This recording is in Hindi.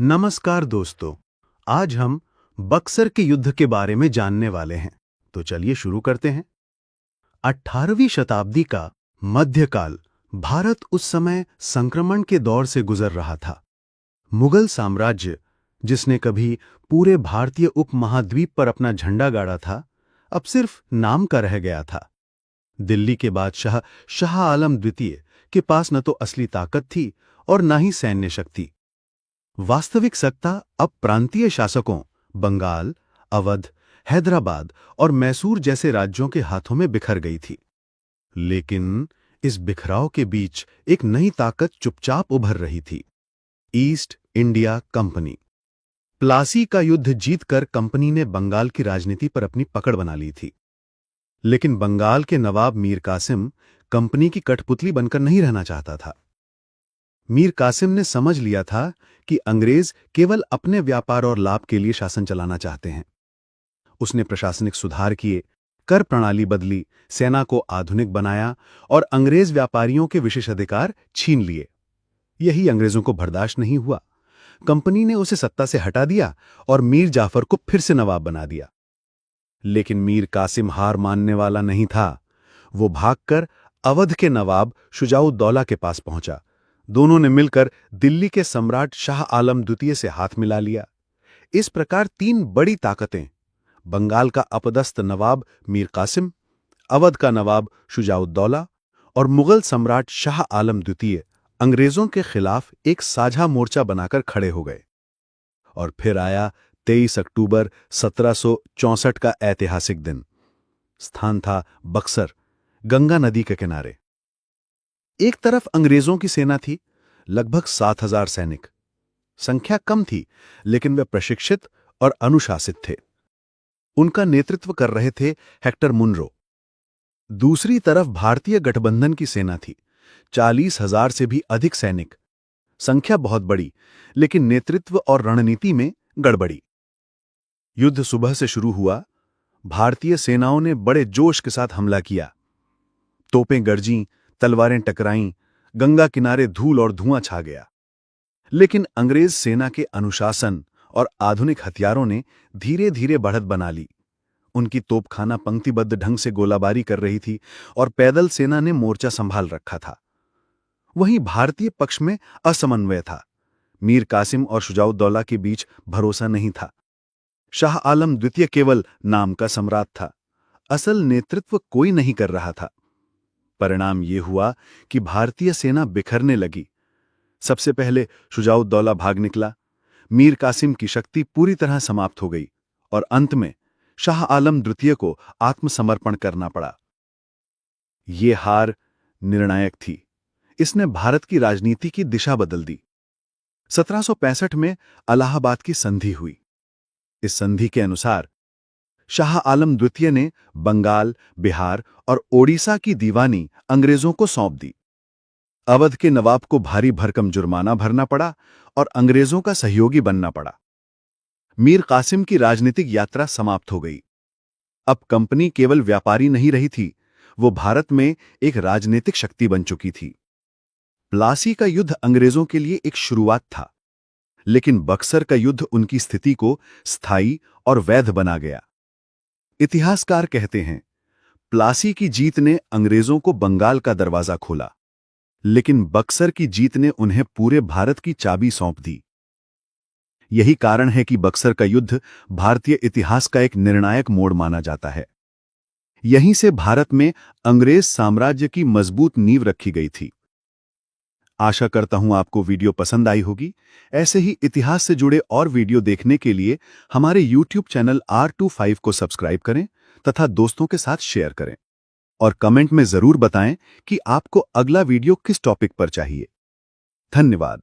नमस्कार दोस्तों, आज हम बक्सर के युद्ध के बारे में जानने वाले हैं। तो चलिए शुरू करते हैं। 18वीं शताब्दी का मध्यकाल भारत उस समय संक्रमण के दौर से गुजर रहा था। मुगल साम्राज्य, जिसने कभी पूरे भारतीय उपमहाद्वीप पर अपना झंडा गाड़ा था, अब सिर्फ नाम का रह गया था। दिल्ली के बादशाह शाह आलम द्वितीय के पास न तो असली ताकत थी और न ही सैन्य शक्ति। वास्तविक सत्ता अब प्रांतीय शासकों बंगाल, अवध, हैदराबाद और मैसूर जैसे राज्यों के हाथों में बिखर गई थी। लेकिन इस बिखराव के बीच एक नई ताकत चुपचाप उभर रही थी, ईस्ट इंडिया कंपनी। प्लासी का युद्ध जीतकर कंपनी ने बंगाल की राजनीति पर अपनी पकड़ बना ली थी। लेकिन बंगाल के नवाब मीर कासिम कंपनी की कठपुतली बनकर नहीं रहना चाहता था। मीर कासिम ने समझ लिया था कि अंग्रेज केवल अपने व्यापार और लाभ के लिए शासन चलाना चाहते हैं। उसने प्रशासनिक सुधार किए, कर प्रणाली बदली, सेना को आधुनिक बनाया और अंग्रेज व्यापारियों के विशेषाधिकार छीन लिए। यही अंग्रेजों को बर्दाश्त नहीं हुआ। कंपनी ने उसे सत्ता से हटा दिया और मीर जाफर को फिर से नवाब बना दिया। लेकिन मीर कासिम हार मानने वाला नहीं था। वो भागकर अवध के नवाब शुजाउद्दौला के पास पहुंचा। दोनों ने मिलकर दिल्ली के सम्राट शाह आलम द्वितीय से हाथ मिला लिया। इस प्रकार तीन बड़ी ताकतें, बंगाल का अपदस्थ नवाब मीर कासिम, अवध का नवाब शुजाउद्दौला और मुगल सम्राट शाह आलम द्वितीय, अंग्रेजों के खिलाफ एक साझा मोर्चा बनाकर खड़े हो गए। और फिर आया 23 अक्टूबर 1764 का ऐतिहासिक दिन। स्थान था बक्सर, गंगा नदी के किनारे। एक तरफ अंग्रेजों की सेना थी, लगभग 7,000 सैनिक। संख्या कम थी, लेकिन वे प्रशिक्षित और अनुशासित थे। उनका नेतृत्व कर रहे थे हेक्टर मुनरो। दूसरी तरफ भारतीय गठबंधन की सेना थी, 40,000 से भी अधिक सैनिक। संख्या बहुत बड़ी, लेकिन नेतृत्व और रणनीति में गड़बड़ी। युद्ध सुबह से शुरू हुआ। भारतीय सेनाओं ने बड़े जोश के साथ हमला किया। तोपें गरजीं, तलवारें टकराईं, गंगा किनारे धूल और धुआं छा गया। लेकिन अंग्रेज सेना के अनुशासन और आधुनिक हथियारों ने धीरे धीरे बढ़त बना ली। उनकी तोपखाना पंक्तिबद्ध ढंग से गोलाबारी कर रही थी और पैदल सेना ने मोर्चा संभाल रखा था। वहीं भारतीय पक्ष में असमन्वय था। मीर कासिम और शुजाउद्दौला के बीच भरोसा नहीं था। शाह आलम द्वितीय केवल नाम का सम्राट था, असल नेतृत्व कोई नहीं कर रहा था। परिणाम यह हुआ कि भारतीय सेना बिखरने लगी। सबसे पहले शुजाउद्दौला भाग निकला। मीर कासिम की शक्ति पूरी तरह समाप्त हो गई और अंत में शाह आलम द्वितीय को आत्मसमर्पण करना पड़ा। यह हार निर्णायक थी। इसने भारत की राजनीति की दिशा बदल दी। 1765 में इलाहाबाद की संधि हुई। इस संधि के अनुसार शाह आलम द्वितीय ने बंगाल, बिहार और ओडिशा की दीवानी अंग्रेजों को सौंप दी। अवध के नवाब को भारी भरकम जुर्माना भरना पड़ा और अंग्रेजों का सहयोगी बनना पड़ा। मीर कासिम की राजनीतिक यात्रा समाप्त हो गई। अब कंपनी केवल व्यापारी नहीं रही थी, वो भारत में एक राजनीतिक शक्ति बन चुकी थी। प्लासी का युद्ध अंग्रेजों के लिए एक शुरुआत था, लेकिन बक्सर का युद्ध उनकी स्थिति को स्थायी और वैध बना गया। इतिहासकार कहते हैं, प्लासी की जीत ने अंग्रेजों को बंगाल का दरवाजा खोला, लेकिन बक्सर की जीत ने उन्हें पूरे भारत की चाबी सौंप दी। यही कारण है कि बक्सर का युद्ध भारतीय इतिहास का एक निर्णायक मोड़ माना जाता है। यहीं से भारत में अंग्रेज साम्राज्य की मजबूत नींव रखी गई थी। आशा करता हूं आपको वीडियो पसंद आई होगी। ऐसे ही इतिहास से जुड़े और वीडियो देखने के लिए हमारे YouTube चैनल R25 को सब्सक्राइब करें तथा दोस्तों के साथ शेयर करें। और कमेंट में जरूर बताएं कि आपको अगला वीडियो किस टॉपिक पर चाहिए। धन्यवाद।